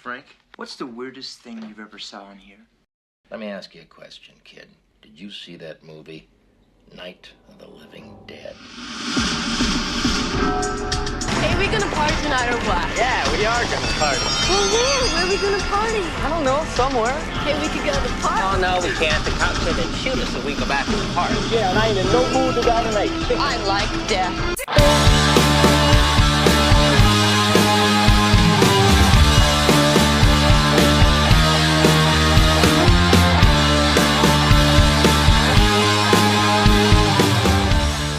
Frank. What's the weirdest thing you've ever saw in here? Let me ask you a question, kid. Did you see that movie, Night of the Living Dead? Hey, we gonna party tonight or what? Yeah, we are gonna party. Well, where are we gonna party? I don't know, somewhere. Hey, we could go to the park. Oh, no, we can't. The cops said they'd shoot us if we go back to the park. Yeah, and I ain't in no mood to die tonight. I like death.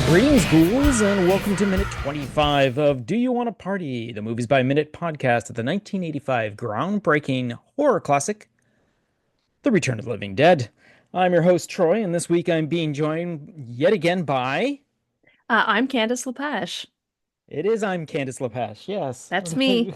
Greetings, ghouls, and welcome to Minute 25 of Do You Want to Party? The Movies by Minute podcast of the 1985 groundbreaking horror classic, The Return of the Living Dead. I'm your host, Troy, and this week I'm being joined yet again by... I'm Candace Lepage. I'm Candace Lepage, yes. That's me.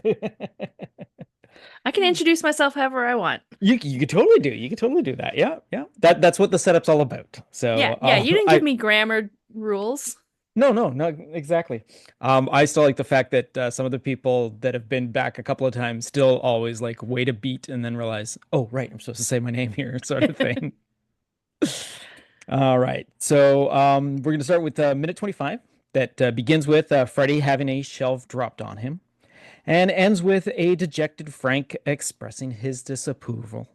I can introduce myself however I want. You could totally do. You could totally do that. Yeah. That's what the setup's all about. So Yeah. You didn't give me grammar rules. No, exactly. I still like the fact that some of the people that have been back a couple of times still always like wait a beat and then realize, oh, right, I'm supposed to say my name here, sort of thing. All right. So we're going to start with minute 25 that begins with Freddy having a shelf dropped on him and ends with a dejected Frank expressing his disapproval.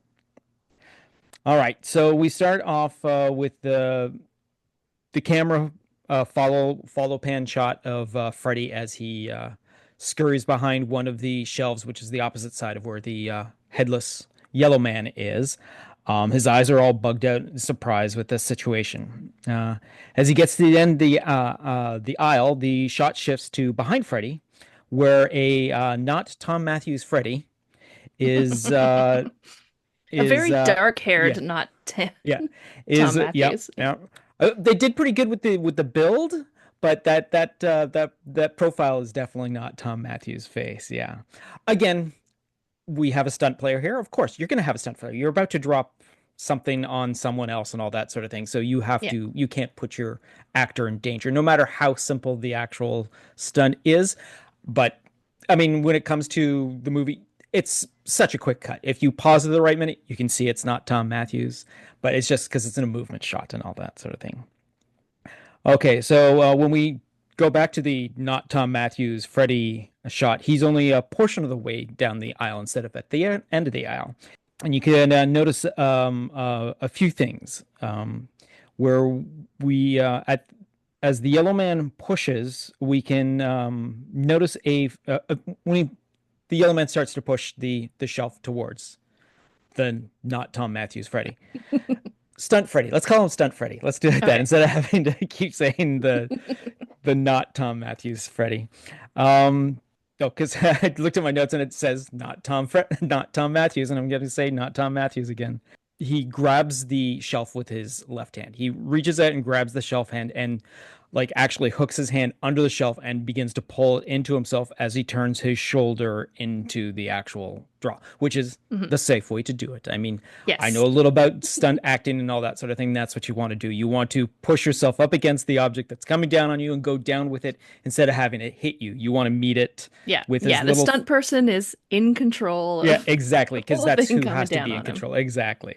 All right. So we start off with the camera follow pan shot of Freddy as he scurries behind one of the shelves, which is the opposite side of where the headless yellow man is. His eyes are all bugged out and surprised with this situation. As he gets to the end of the aisle, the shot shifts to behind Freddy, where a not Tom Matthews Freddy is... a very dark-haired, not Tom Matthews. Yeah. They did pretty good with the build, but that profile is definitely not Tom Matthews' face. Yeah. Again, we have a stunt player here. Of course, you're going to have a stunt player. You're about to drop something on someone else and all that sort of thing. So you have to. You can't put your actor in danger, no matter how simple the actual stunt is. But I mean, when it comes to the movie, it's such a quick cut. If you pause at the right minute, you can see it's not Tom Matthews, but it's just because it's in a movement shot and all that sort of thing. Okay, so when we go back to the not Tom Matthews Freddy shot, he's only a portion of the way down the aisle instead of at the end of the aisle. And you can notice a few things where we, as the yellow man pushes, we can notice when the yellow man starts to push the shelf towards the not Tom Matthews Freddy. Stunt Freddy. Let's call him Stunt Freddy. Let's do it that instead of having to keep saying the not Tom Matthews Freddy. Because I looked at my notes and it says not Tom Matthews, and I'm going to say not Tom Matthews again. He grabs the shelf with his left hand. He reaches out and grabs the shelf hand and like actually hooks his hand under the shelf and begins to pull it into himself as he turns his shoulder into the actual draw, which is the safe way to do it. I mean, yes. I know a little about stunt acting and all that sort of thing. That's what you want to do. You want to push yourself up against the object that's coming down on you and go down with it instead of having it hit you. You want to meet it with his the stunt person is in control. Yeah, exactly, because that's who has to be in control. Exactly.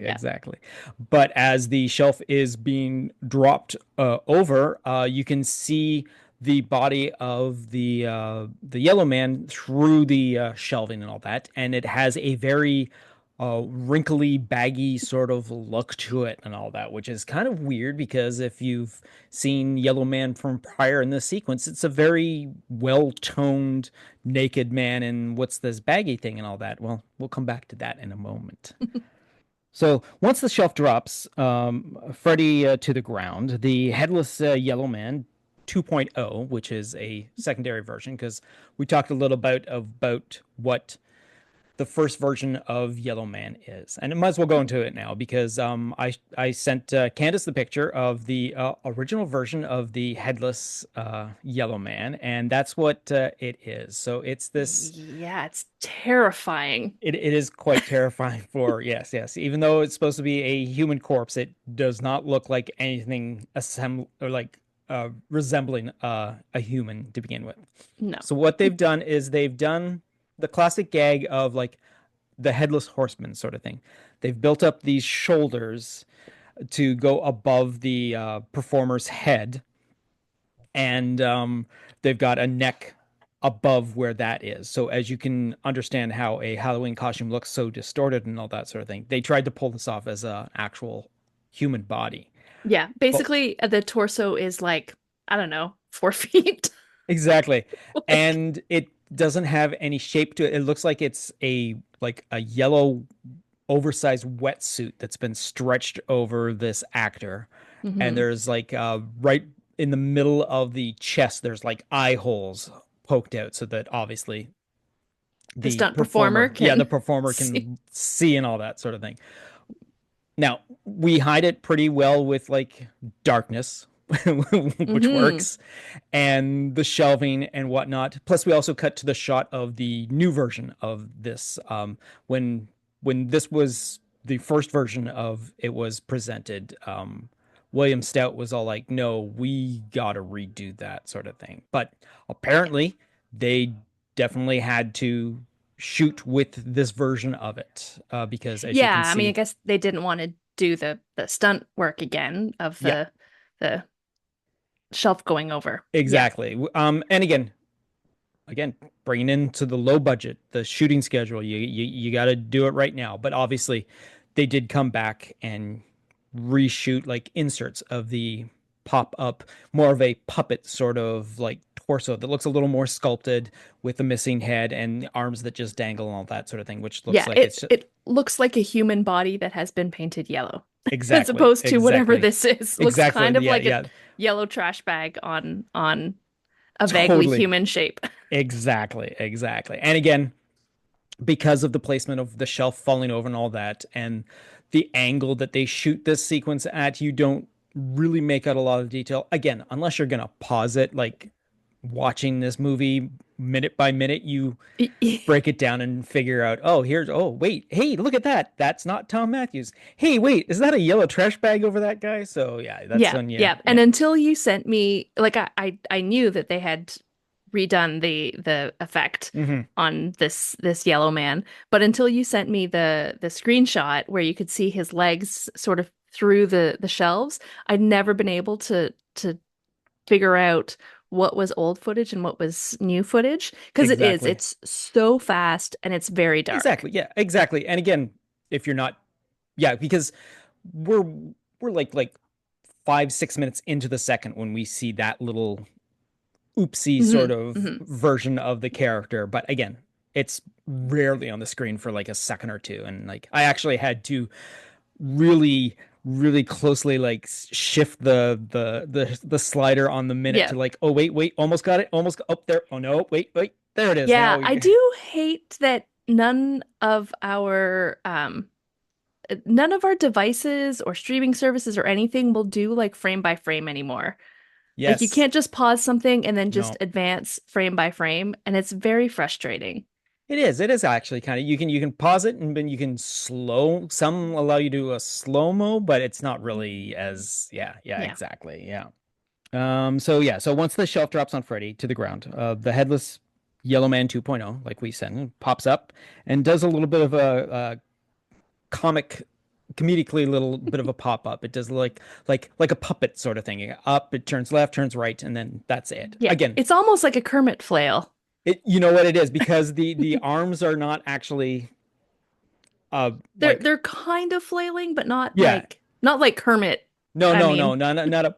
But as the shelf is being dropped over, you can see the body of the yellow man through the shelving and all that, and it has a very wrinkly, baggy sort of look to it and all that, which is kind of weird because if you've seen Yellow Man from prior in this sequence, it's a very well-toned naked man, and what's this baggy thing and all that? Well, we'll come back to that in a moment. So once the shelf drops Freddy to the ground, the headless yellow man 2.0, which is a secondary version, because we talked a little about what the first version of Yellow Man is, and I might as well go into it now because I sent Candace the picture of the original version of the headless Yellow Man, and that's what it is. So it's this. Yeah, it's terrifying. It is quite terrifying for yes. Even though it's supposed to be a human corpse, it does not look like anything resembling a human to begin with. No. So what they've done is they've done the classic gag of like the headless horseman sort of thing. They've built up these shoulders to go above the performer's head, and they've got a neck above where that is. So as you can understand how a Halloween costume looks so distorted and all that sort of thing, they tried to pull this off as a actual human body. Yeah, But basically the torso is like, I don't know, 4 feet. exactly. Like, And it doesn't have any shape to it. It looks like it's a yellow oversized wetsuit that's been stretched over this actor. And mhm. there's like right in the middle of the chest, there's like eye holes poked out so that obviously The the stunt performer performer, yeah, the can performer see. can see and all that sort of thing. Now, we hide it pretty well with like darkness, which Hmm. works, and the shelving and whatnot. Plus, we also cut to the shot of the new version of this. When this was the first version of it was presented, William Stout was all like, "No, we gotta redo that sort of thing." But apparently, they definitely had to shoot with this version of it because, as you Yeah, can I mean, I see, guess they didn't want to do the stunt work again of yeah, the shelf going over. Yeah. exactly. And again, bringing into the low budget, the shooting schedule, you got to do it right now. But obviously, they did come back and reshoot like inserts of the pop up, more of a puppet sort of like torso that looks a little more sculpted with the missing head and arms that just dangle and all that sort of thing, which looks Yeah, like it it's just, it looks like a human body that has been painted yellow, as exactly, opposed to whatever this is. Looks exactly. kind of Yeah, like a yeah, yellow trash bag on a vaguely totally. human shape. Exactly, exactly. And again, because of the placement of the shelf falling over and all that, and the angle that they shoot this sequence at, you don't really make out a lot of detail. Again, unless you're gonna pause it, like watching this movie minute by minute, you break it down and figure out, oh, oh, wait, hey, look at that. That's not Tom Matthews. Hey, wait, is that a yellow trash bag over that guy? So yeah, that's Yeah, when you, yeah. And yeah. until you sent me, like, I knew that they had redone the effect Hmm. on this yellow man, but until you sent me the screenshot where you could see his legs sort of through the shelves, I'd never been able to figure out what was old footage and what was new footage because Exactly. it's so fast and it's very dark. Exactly. Yeah, exactly. And again, if you're not, yeah, because we're we're like 5 6 minutes into the second when we see that little oopsie sort Hmm. of Hmm. version of the character. But again, it's rarely on the screen for like a second or two. And like I actually had to really, really closely like shift the slider on the minute Yeah. to like, oh wait, almost got it, almost up there. Oh no, wait, there it is. Now Yeah, I we do hate that none of our devices or streaming services or anything will do like frame by frame anymore. Like you yes. can't just pause something and then just No. advance frame by frame, and it's very frustrating. It is. It is actually kind of you can pause it and then you can slow. Some allow you to do a slow-mo, but it's not really as yeah, Yeah. exactly. Yeah. So yeah, so once the shelf drops on Freddy to the ground, the headless Yellow Man 2.0, like we said, pops up and does a little bit of a comic comedically little bit of a pop up. It does like a puppet sort of thing. Up, it turns left, turns right, and then that's it. Yeah. Again, It's almost like a Kermit flail. you know what it is because the arms are not actually like They're kind of flailing, but yeah. not like Kermit. No, I no, no, mean, not a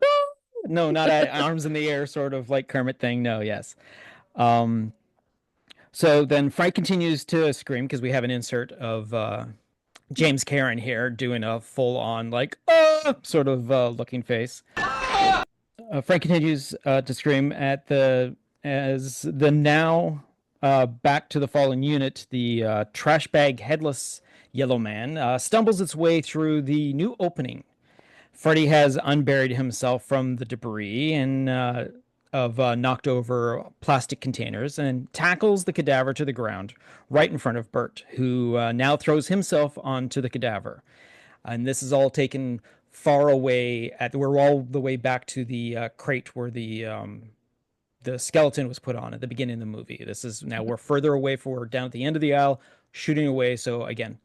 no, not a arms in the air sort of like Kermit thing. No, yes. Um, so then Frank continues to scream because we have an insert of James Karen here doing a full on like sort of looking face. Frank continues to scream at the as the now back to the fallen unit, the trash bag headless yellow man stumbles its way through the new opening. Freddy has unburied himself from the debris and of knocked over plastic containers and tackles the cadaver to the ground right in front of Bert, who now throws himself onto the cadaver. And this is all taken far away at we're all the way back to the crate where the skeleton was put on at the beginning of the movie. This is now we're further away for we're down at the end of the aisle, shooting away. So again,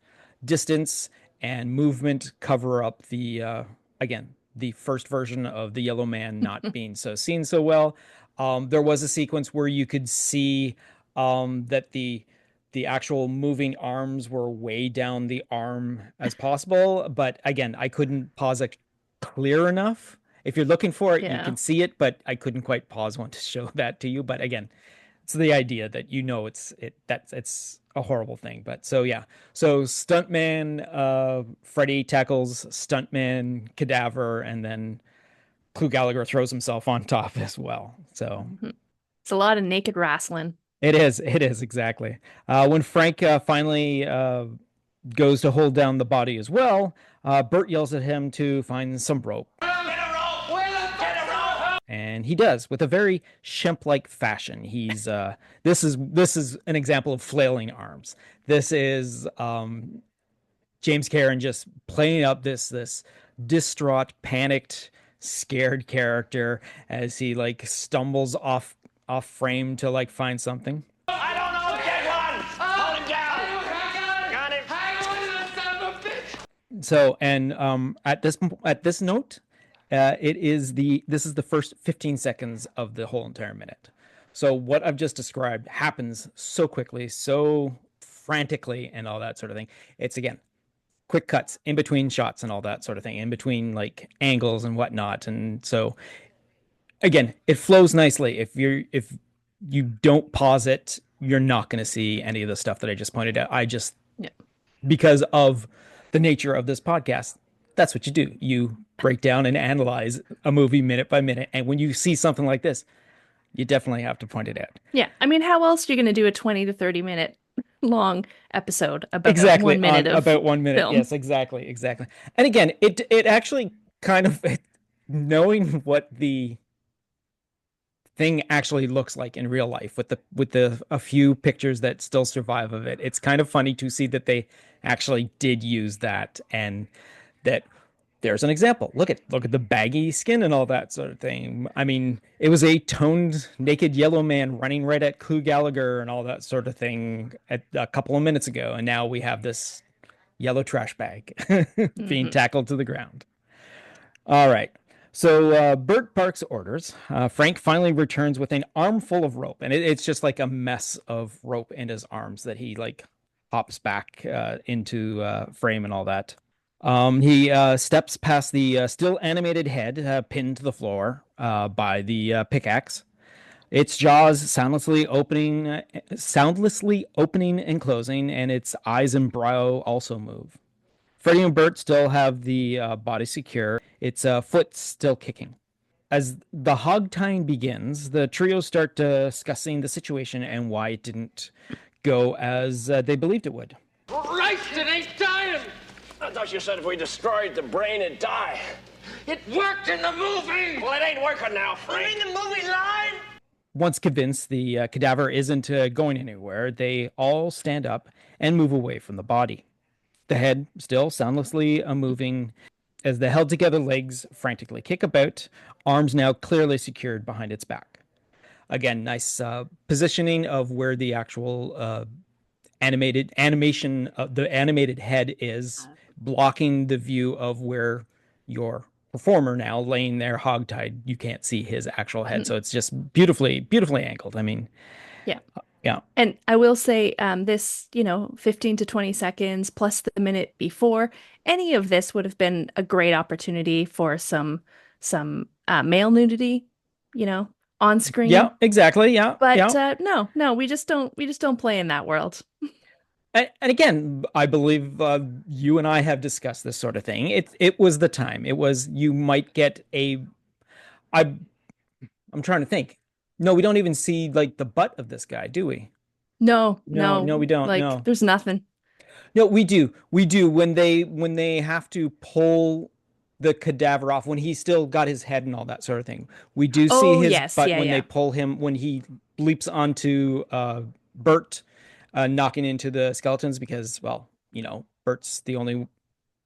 distance and movement cover up the again the first version of the Yellow Man not being so seen so well. There was a sequence where you could see that the actual moving arms were way down the arm as possible, but again, I couldn't pause it clear enough. If you're looking for it, you Yeah. can see it, but I couldn't quite pause one to show that to you. But again, it's the idea that it's a horrible thing. But so yeah, so stuntman Freddy tackles stuntman Cadaver, and then Clue Gallagher throws himself on top as well. So It's a lot of naked wrestling. it is exactly. When Frank finally goes to hold down the body as well, Bert yells at him to find some rope. And he does with a very Shemp-like fashion. He's this is an example of flailing arms. This is James Karen just playing up this distraught, panicked, scared character as he like stumbles off frame to like find something. I don't know, get one! Hold him down! Got him! So, and at this note, this is the first 15 seconds of the whole entire minute. So what I've just described happens so quickly, so frantically, and all that sort of thing. It's again quick cuts in between shots and all that sort of thing, in between like angles and whatnot. And so again, it flows nicely. If you don't pause it, you're not going to see any of the stuff that I just pointed out. Yeah. Because of the nature of this podcast, that's what you do. You break down and analyze a movie minute by minute. And when you see something like this, you definitely have to point it out. Yeah. I mean, how else are you going to do a 20 to 30 minute long episode about Exactly. 1 minute of about 1 minute. film? Yes, exactly. And again, it actually kind of knowing what the thing actually looks like in real life with the a few pictures that still survive of it. It's kind of funny to see that they actually did use that, and that there's an example. Look at the baggy skin and all that sort of thing. I mean, it was a toned naked yellow man running right at Clue Gallagher and all that sort of thing at a couple of minutes ago, and now we have this yellow trash bag being tackled to the ground. All right. So Bert barks orders. Frank finally returns with an armful of rope, and it's just like a mess of rope in his arms that he like hops back into frame and all that. He steps past the still animated head pinned to the floor by the pickaxe. Its jaws soundlessly opening and closing, and its eyes and brow also move. Freddy and Bert still have the body secure. Its foot still kicking. As the hog tying begins, the trio start discussing the situation and why it didn't go as they believed it would. Christ, it ain't dying! I thought you said if we destroyed the brain, it'd die. It worked in the movie! Well, it ain't working now, Frank. You mean the movie line? Once convinced the cadaver isn't going anywhere, they all stand up and move away from the body. The head still soundlessly moving as the held together legs frantically kick about, arms now clearly secured behind its back. Again, nice positioning of where the actual animation, the animated head is, blocking the view of where your performer now laying there hogtied. You can't see his actual head, so it's just beautifully angled. I mean, Yeah. yeah. And I will say this, 15 to 20 seconds plus the minute before, any of this would have been a great opportunity for some male nudity, on screen. Yeah, exactly. Yeah. But yeah. no, we just don't play in that world. And again, I believe you and I have discussed this sort of thing. It was the time. It was, you might get I'm trying to think. No, we don't even see like the butt of this guy, do we? No, we don't. Like, no, there's nothing. no, we do. We do when they have to pull the cadaver off, when he's still got his head and all that sort of thing. We do see his butt when they pull him, when he leaps onto Bert, knocking into the skeletons because, well, Bert's the only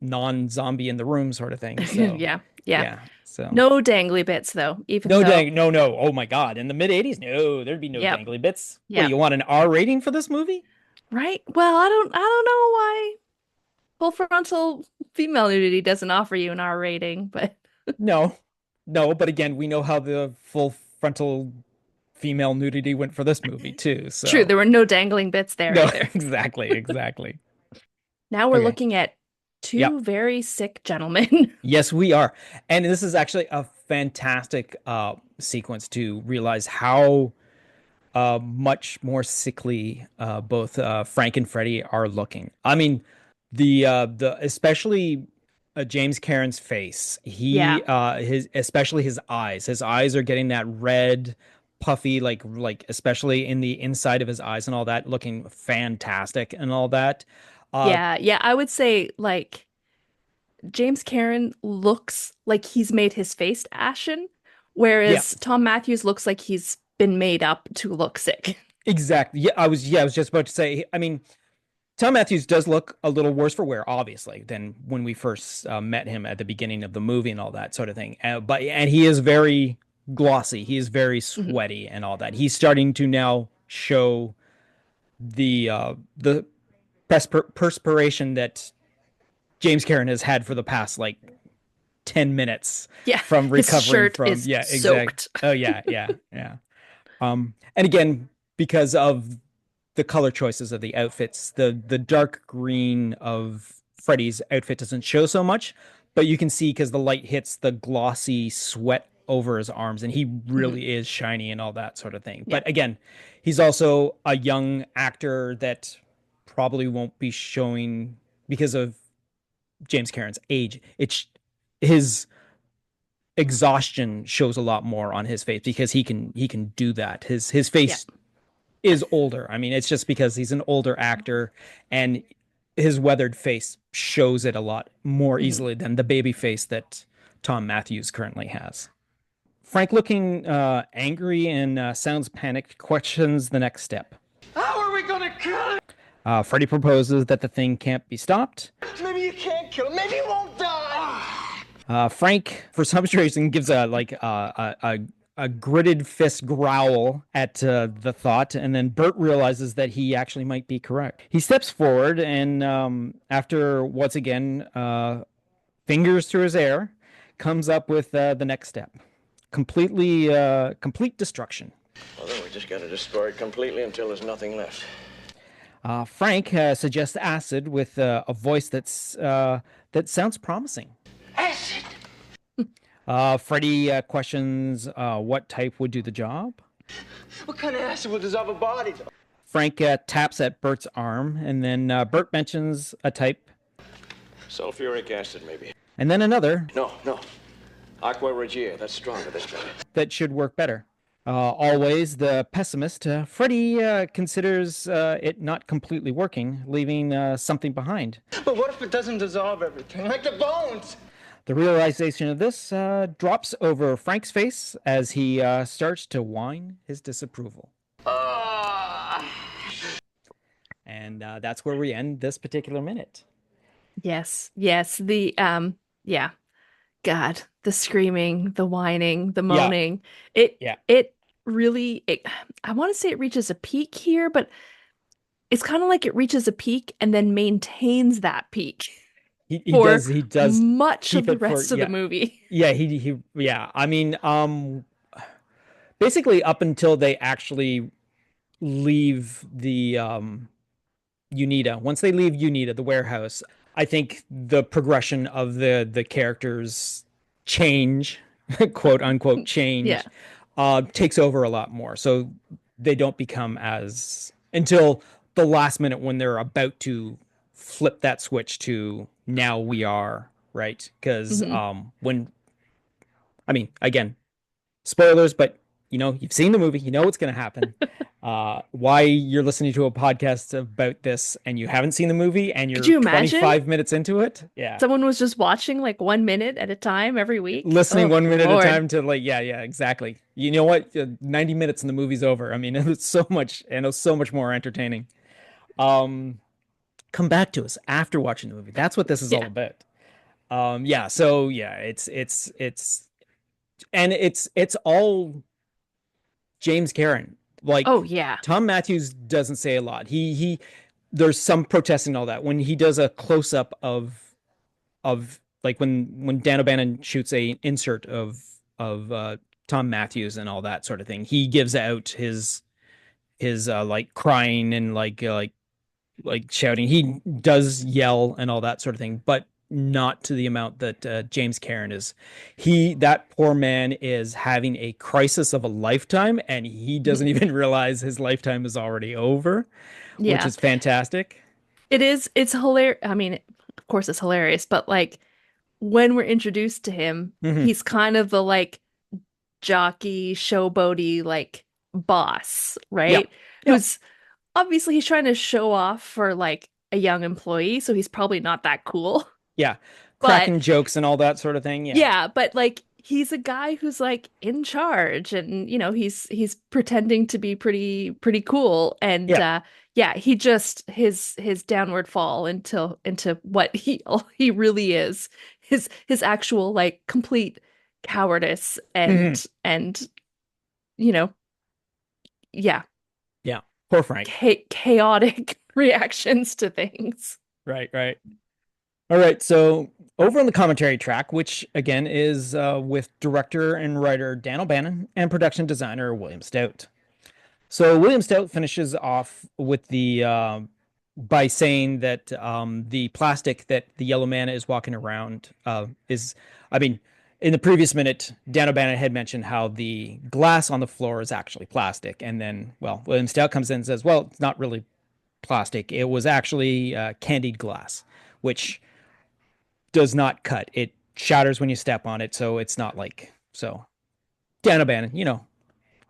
non-zombie in the room, sort of thing. So, yeah. So No dangly bits though. No. Oh my God! In the mid '80s, no, there'd be no dangly bits. Yeah. What, you want an R rating for this movie? Right? Well, I don't know why full frontal female nudity doesn't offer you an R rating, but No, no, but again, we know how the full frontal female nudity went for this movie too. true, So there were no dangling bits there no, either. exactly, exactly. Now we're Okay. looking at Yep. two very sick gentlemen. Yes, we are. And this is actually a fantastic sequence to realize how much more sickly both Frank and Freddie are looking. I mean, the especially James Cameron's face. Yeah. His especially his eyes. His eyes are getting that red, puffy, like especially in the inside of his eyes and all that, looking fantastic and all that. Uh, Yeah, yeah, I would say like James Cameron looks like he's made his face ashen, yeah, whereas Tom Matthews looks like he's been made up to look sick. exactly. I was just about to say. I mean, Tom Matthews does look a little worse for wear, obviously, than when we first met him at the beginning of the movie and all that sort of thing. But he is very glossy. He is very Mhm. sweaty and all that. He's starting to now show the perspiration that James Cameron has had for the past like 10 minutes Yeah, from his recovering shirt from is yeah, exact. soaked. Oh yeah, yeah, yeah. And again, because of the color choices of the outfits, the dark green of Freddy's outfit doesn't show so much, but you can see because the light hits the glossy sweat over his arms, and he Mhm. really is shiny and all that sort of thing. Yeah. But again, he's also a young actor that probably won't be showing because of James Cameron's age. It's his exhaustion shows a lot more on his face because he can do that. His Yeah. face is older. I mean, it's just because he's an older actor and his weathered face shows it a lot more Mhm. easily than the baby face that Tom Matthews currently has. Frank, looking angry and sounds panicked, questions the next step. How are we gonna kill him? Freddy proposes that the thing can't be stopped. Maybe you can't kill him. Maybe he won't die. Frank, for some reason, gives a gritted fist growl at the thought, and then Bert realizes that he actually might be correct. He steps forward, and after once again fingers through his hair, comes up with the next step: complete destruction. Well, then we just gotta destroy it completely until there's nothing left. Frank suggests acid with a voice that sounds promising. Acid! Freddy questions what type would do the job. What kind of acid will dissolve a body? Frank taps at Bert's arm, and then Bert mentions a type, Sulfuric acid, maybe. and then another No, no. Aqua regia. That's stronger. That's better. that should work better. Always the pessimist, Freddy considers it not completely working, leaving something behind. But what if it doesn't dissolve everything, like the bones? The realization of this drops over Frank's face as he starts to whine his disapproval. And that's where we end this particular minute. Yes. Yes. Yeah. God, the screaming, the whining, the Yeah. moaning. It Yeah. it really I want to say it reaches a peak here, but it's kind of like it reaches a peak and then maintains that peak He for does much of keep the it for rest of yeah. the movie. Yeah, yeah. I mean, basically up until they actually leave the Unita. Once they leave Unita, the warehouse, I think the progression of the characters change, quote unquote change, Yeah. takes over a lot more. So they don't become as until the last minute when they're about to flip that switch to now we are right because Mhm. when I mean again spoilers, but you've seen the movie, you know what's going to happen. Why you're listening to a podcast about this and you haven't seen the movie and you're Could you imagine? 25 minutes into it? Yeah. Someone was just watching like 1 minute at a time every week. Listening Oh, 1 minute Lord. at a time to like, yeah, exactly. You know what? 90 minutes and the movie's over. I mean, it was so much, and it was so much more entertaining. Come back to us after watching the movie. That's what this is all Yeah. about. Yeah. So yeah, it's all James Cameron. Like Oh, yeah. Tom Matthews doesn't say a lot. He there's some protesting and all that when he does a close up of like when Dan O'Bannon shoots a insert of Tom Matthews and all that sort of thing. He gives out his like crying and like shouting. He does yell and all that sort of thing, but not to the amount that James Karen is. That poor man is having a crisis of a lifetime, and he doesn't even realize his lifetime is already over, which Yeah. is fantastic. It is. It's hilarious. I mean, of course it's hilarious, but like when we're introduced to him, Hmm. he's kind of the like jockey, showboaty, like boss, Yep. right? Yep. Who's obviously he's trying to show off for like a young employee, so he's probably not that cool. Yeah. But Cracking jokes and all that sort of thing. Yeah. yeah, but like he's a guy who's like in charge and he's pretending to be pretty cool and Yeah. yeah, he just his downward fall into what he really is. His actual like complete cowardice Hmm. and you know, yeah, Yeah. Poor Frank. chaotic reactions to things. Right. Right. All right. So over on the commentary track, which again is with director and writer Dan O'Bannon and production designer William Stout. So William Stout finishes off with the by saying that the plastic that the Yellow Man is walking around is, I mean, in the previous minute, Dan O'Bannon had mentioned how the glass on the floor is actually plastic, and then, well, William Stout comes in and says, well, it's not really plastic. It was actually candied glass, which does not cut. It shatters when you step on it, so it's not like so. Dan O'Bannon,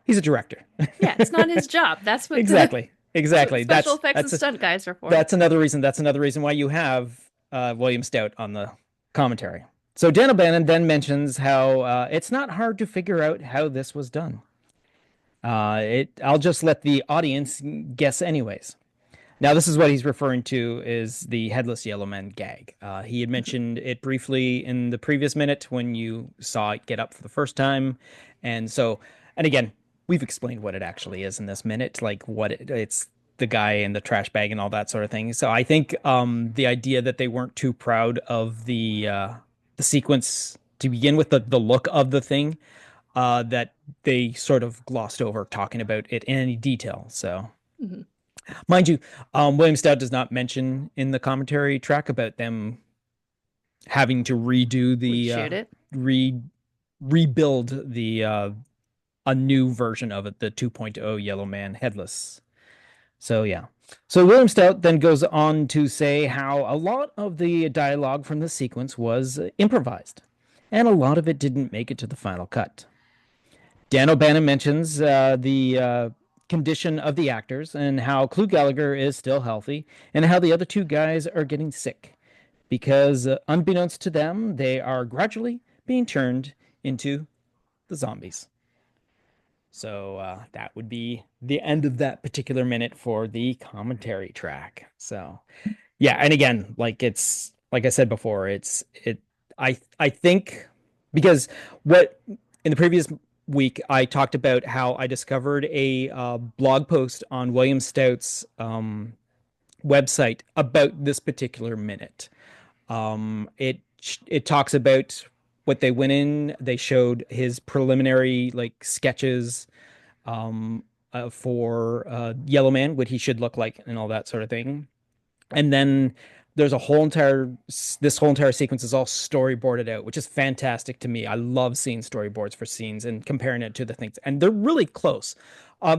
he's a director. Yeah, it's not his job. That's what Exactly. that's what Exactly. special effects and stunt guys are for. That's another reason. That's another reason why you have William Stout on the commentary. So Dan O'Bannon then mentions how it's not hard to figure out how this was done. I'll just let the audience guess anyways. Now, this is what he's referring to is the headless yellow man gag. He had mentioned it briefly in the previous minute when you saw it get up for the first time. And so, and again, we've explained what it actually is in this minute, like it's the guy in the trash bag and all that sort of thing. So I think the idea that they weren't too proud of the sequence to begin with, the look of the thing, that they sort of glossed over talking about it in any detail. So. Mhm. Mind you, William Stout does not mention in the commentary track about them having to redo the Reshoot it. rebuild the a new version of it, the 2.0 Yellow Man headless. So yeah. So William Stout then goes on to say how a lot of the dialogue from the sequence was improvised, and a lot of it didn't make it to the final cut. Dan O'Bannon mentions the condition of the actors and how Clu Gallagher is still healthy and how the other two guys are getting sick because, unbeknownst to them, they are gradually being turned into the zombies. So that would be the end of that particular minute for the commentary track. So yeah, and again, like it's like I said before, I think because what in the previous week I talked about how I discovered a blog post on William Stout's website about this particular minute. It talks about what they went in. They showed his preliminary like sketches for Yellow Man, what he should look like, and all that sort of thing. And then there's this whole entire sequence is all storyboarded out, which is fantastic to me. I love seeing storyboards for scenes and comparing it to the things, and they're really close.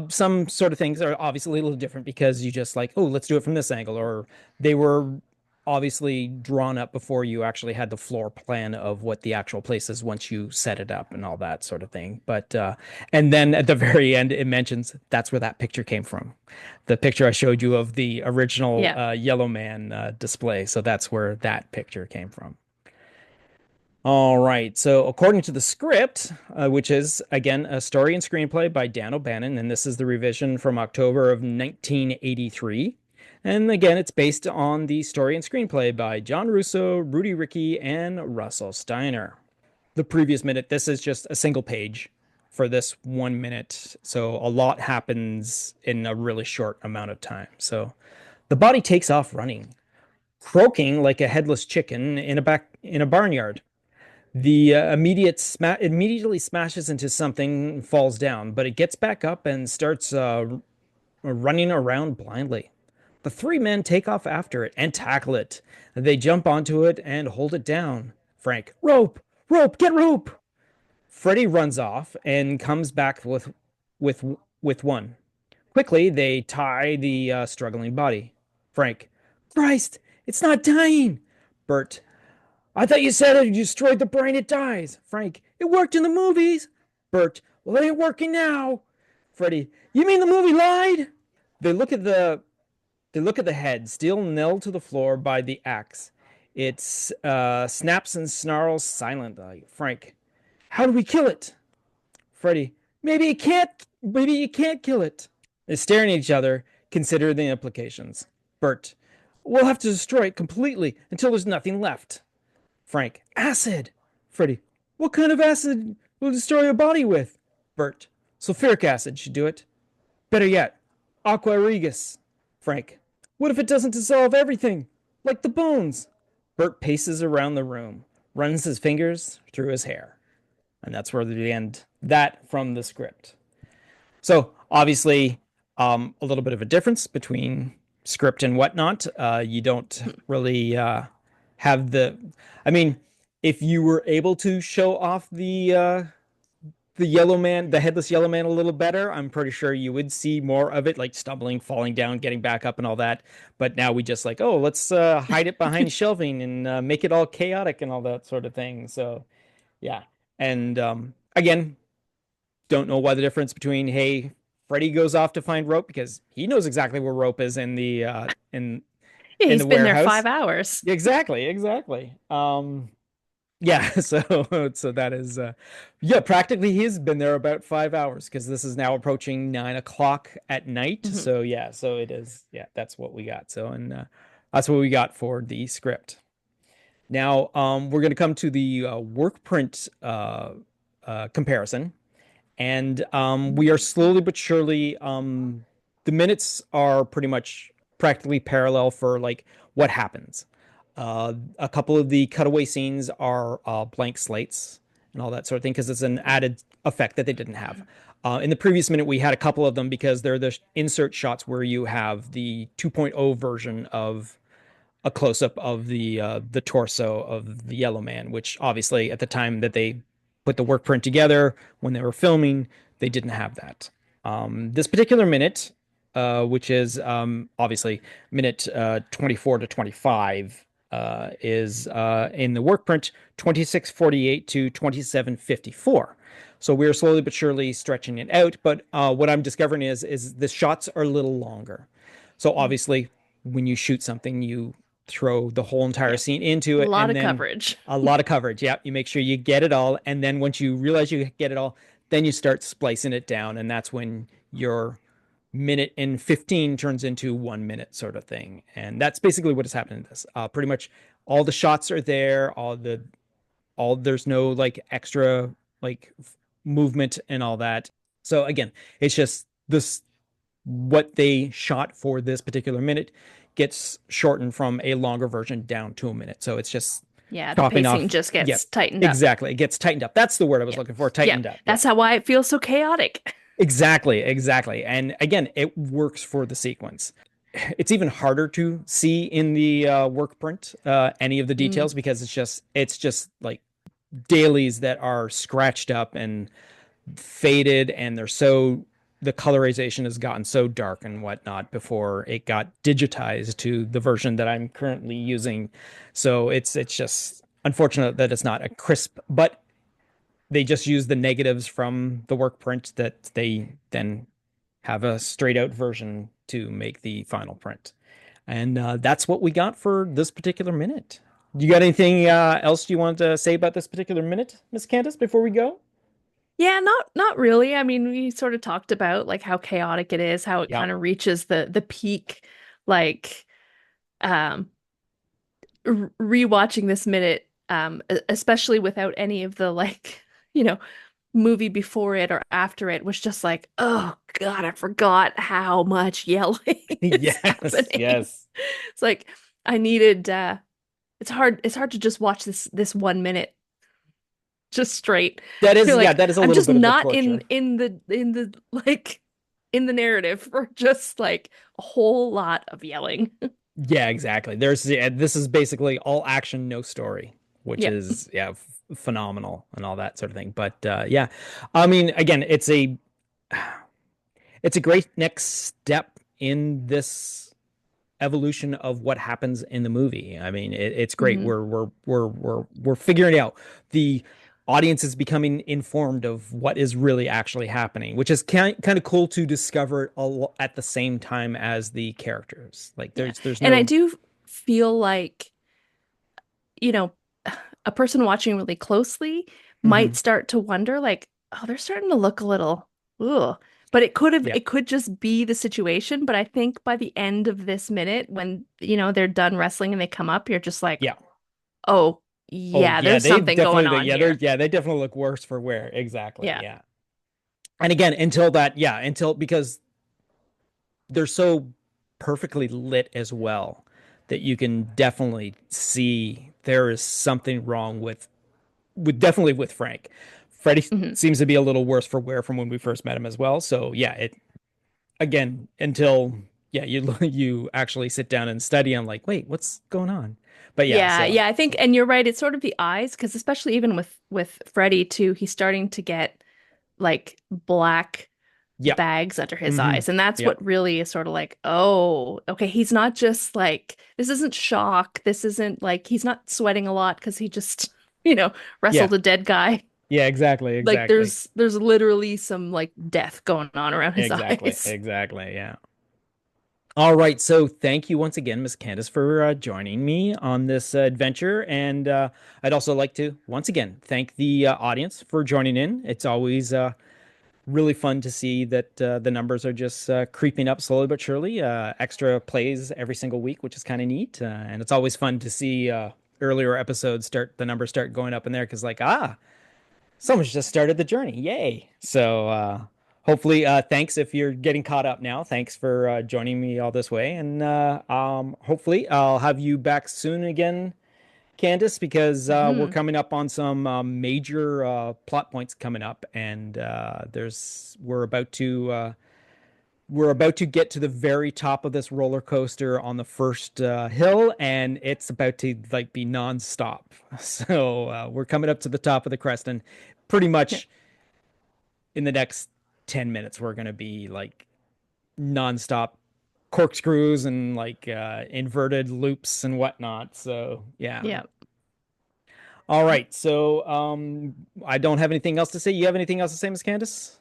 Some sort of things are obviously a little different because you just like, oh, let's do it from this angle, or they were obviously drawn up before you actually had the floor plan of what the actual place is once you set it up and all that sort of thing. But and then at the very end, it mentions that's where that picture came from, the picture I showed you of the original Yeah. Yellow Man display. So that's where that picture came from. All right. So, according to the script, which is again a story and screenplay by Dan O'Bannon, and this is the revision from October of 1983. And again, it's based on the story and screenplay by John Russo, Rudy Rickey, and Russell Steiner. The previous minute, this is just a single page for this 1 minute. So, a lot happens in a really short amount of time. So, The body takes off running, croaking like a headless chicken in a barnyard. The immediately smashes into something, falls down, but it gets back up and starts running around blindly. The three men take off after it and tackle it. They jump onto it and hold it down. Frank, rope, rope, get rope. Freddy runs off and comes back with with one. Quickly, they tie the struggling body. Frank, Christ, it's not dying. Bert, I thought you said if you destroyed the brain, it dies. Frank, it worked in the movies. Bert, well, it ain't working now. Freddy, you mean the movie lied? They look at the they look at the head, still nailed to the floor by the axe. It snaps and snarls silently. Frank, how do we kill it? Freddy, maybe you can't kill it. They're staring at each other, consider the implications. Bert, we'll have to destroy it completely until there's nothing left. Frank, acid. Freddy, what kind of acid will destroy your body with? Bert, sulfuric acid should do it. Better yet, aqua regus. Frank, what if it doesn't dissolve everything? Like the bones? Bert paces around the room, runs his fingers through his hair. And that's where we end that from the script. So obviously, a little bit of a difference between script and whatnot. You don't really have the. I mean, if you were able to show off the yellow man, the headless yellow man, a little better, I'm pretty sure you would see more of it, like stumbling, falling down, getting back up, and all that. But now we just like, oh, let's hide it behind shelving and make it all chaotic and all that sort of thing. So, yeah. And again, don't know why the difference between hey, Freddy goes off to find rope because he knows exactly where rope is in the Yeah, in he's the been there warehouse. 5 hours. Exactly. Yeah, so that is yeah, practically he's been there about 5 hours because this is now approaching 9 o'clock at night. Mhm. So yeah, so it is. Yeah, that's what we got. So and that's what we got for the script. Now, we're going to come to the work print comparison, and we are slowly but surely. The minutes are pretty much practically parallel for like what happens. A couple of the cutaway scenes are blank slates and all that sort of thing because it's an added effect that they didn't have. In the previous minute, we had a couple of them because they're the insert shots where you have the 2.0 version of a close up of the torso of the Yellow Man, which obviously at the time that they put the work print together when they were filming, they didn't have that. This particular minute, which is obviously minute 24 to 25, is in the work print 26:48 to 27:54. So we're slowly but surely stretching it out. But what I'm discovering is the shots are a little longer. So obviously, when you shoot something, you throw the whole entire scene into A it, lot and of then coverage. a lot of coverage. Yeah, you make sure you get it all, and then once you realize you get it all, then you start splicing it down, and that's when your minute and 15 turns into 1 minute sort of thing. And that's basically what has happened in this. Pretty much all the shots are there, all there's no like extra like movement and all that. So again, it's just this what they shot for this particular minute gets shortened from a longer version down to a minute. So it's just Yeah, the chopping pacing off. just Yeah, gets tightened up. exactly. It gets tightened up. That's the word I was Yeah. looking for. Yeah, Tightened up. that's how why it feels so chaotic. Exactly. And again, it works for the sequence. It's even harder to see in the work print any of the details because it's just like dailies that are scratched up and faded, and the colorization has gotten so dark and whatnot before it got digitized to the version that I'm currently using. So it's just unfortunate that it's not a crisp, but they just use the negatives from the work print that they then have a straight out version to make the final print. And that's what we got for this particular minute. You got anything else you want to say about this particular minute, Miss Candace, before we go? Yeah, not really. I mean, we sort of talked about like how chaotic it is, how it Yeah. kind of reaches the peak, like um rewatching this minute, especially without any of the like, you know, movie before it or after it was just like, oh God, I forgot how much yelling is happening. Yes. It's like I needed it's hard to just watch this 1 minute just straight. That is, You're like, that is a I'm little just bit of a not torture. in the like in the narrative for just like a whole lot of yelling. Yeah, exactly. This is basically all action, no story, which Yeah. is phenomenal and all that sort of thing. But yeah, I mean, again, it's a great next step in this evolution of what happens in the movie. I mean, it's great. We're figuring it out. The audience is becoming informed of what is really actually happening, which is kind of cool to discover at the same time as the characters. Like there's And I no do feel like, you know, a person watching really closely might start to wonder, like, oh, they're starting to look a little, ugh. But it could just be the situation. But I think by the end of this minute, when, they're done wrestling and they come up, you're just like, oh, there's something going on here. They definitely look worse for wear. Exactly. Yeah. And again, because they're so perfectly lit as well that you can definitely see there is something wrong with Frank. Freddy seems to be a little worse for wear from when we first met him as well. So until you actually sit down and study, I'm like, wait, what's going on? But I think, and you're right, it's sort of the eyes, because especially even with Freddy too, he's starting to get like black bags under his eyes, and that's what really is sort of like, oh, okay, he's not just like, this isn't shock, this isn't like, he's not sweating a lot because he just wrestled a dead guy. Yeah, exactly. Like there's literally some like death going on around his eyes. Exactly. Yeah. All right. So thank you once again, Miss Candace, for joining me on this adventure. And I'd also like to once again thank the audience for joining in. It's always really fun to see that the numbers are just creeping up slowly but surely. Extra plays every single week, which is kind of neat. And it's always fun to see earlier episodes the numbers start going up in there, because someone's just started the journey. Yay. So hopefully, thanks if you're getting caught up now. Thanks for joining me all this way. And hopefully I'll have you back soon again, Candace, because we're coming up on some major plot points coming up. And we're about to get to the very top of this roller coaster on the first hill, and it's about to be nonstop. So we're coming up to the top of the crest, and pretty much in the next 10 minutes, we're going to be nonstop corkscrews and inverted loops and whatnot. So yeah. All right. So I don't have anything else to say. You have anything else to say, Miss Candace?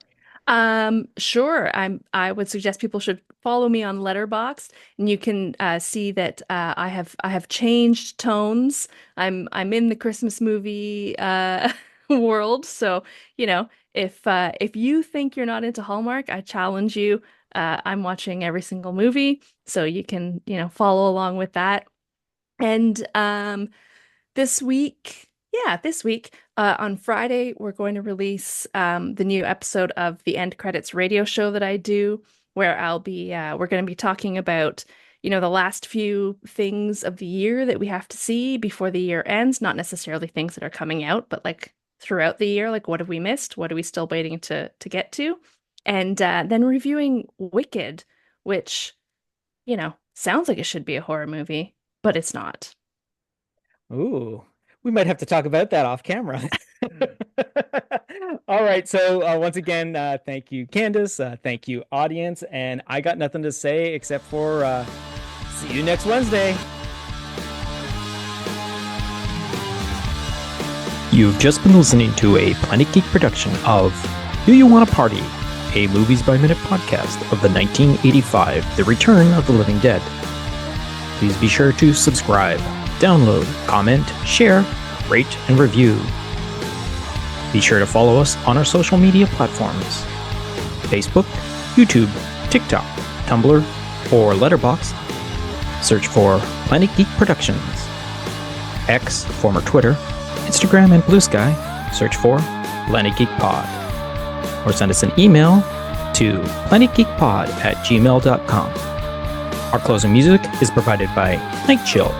Sure. I would suggest people should follow me on Letterboxd, and you can see that I have changed tones. I'm in the Christmas movie world. So, if you think you're not into Hallmark, I challenge you. I'm watching every single movie, so you can, follow along with that. And this week on Friday, we're going to release the new episode of the End Credits radio show that I do, where we're going to be talking about, the last few things of the year that we have to see before the year ends. Not necessarily things that are coming out, but throughout the year, what have we missed? What are we still waiting to get to? And then reviewing Wicked, which, sounds like it should be a horror movie, but it's not. Ooh. We might have to talk about that off camera. All right. So once again, thank you, Candace. Thank you, audience. And I got nothing to say except for see you next Wednesday. You've just been listening to a Planet Geek production of Do You Want to Party? A Movies by Minute podcast of the 1985 The Return of the Living Dead. Please be sure to subscribe, download, comment, share, rate, and review. Be sure to follow us on our social media platforms: Facebook, YouTube, TikTok, Tumblr, or Letterboxd. Search for Planet Geek Productions. X, former Twitter, Instagram, and Blue Sky. Search for Planet Geek Pod. or send us an email to planetgeekpod@gmail.com. Our closing music is provided by Night Chill.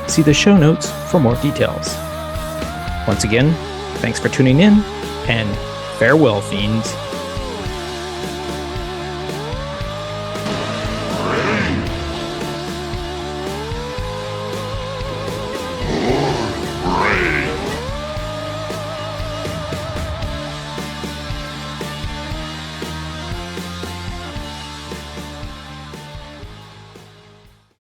See the show notes for more details. Once again, thanks for tuning in, and farewell, fiends.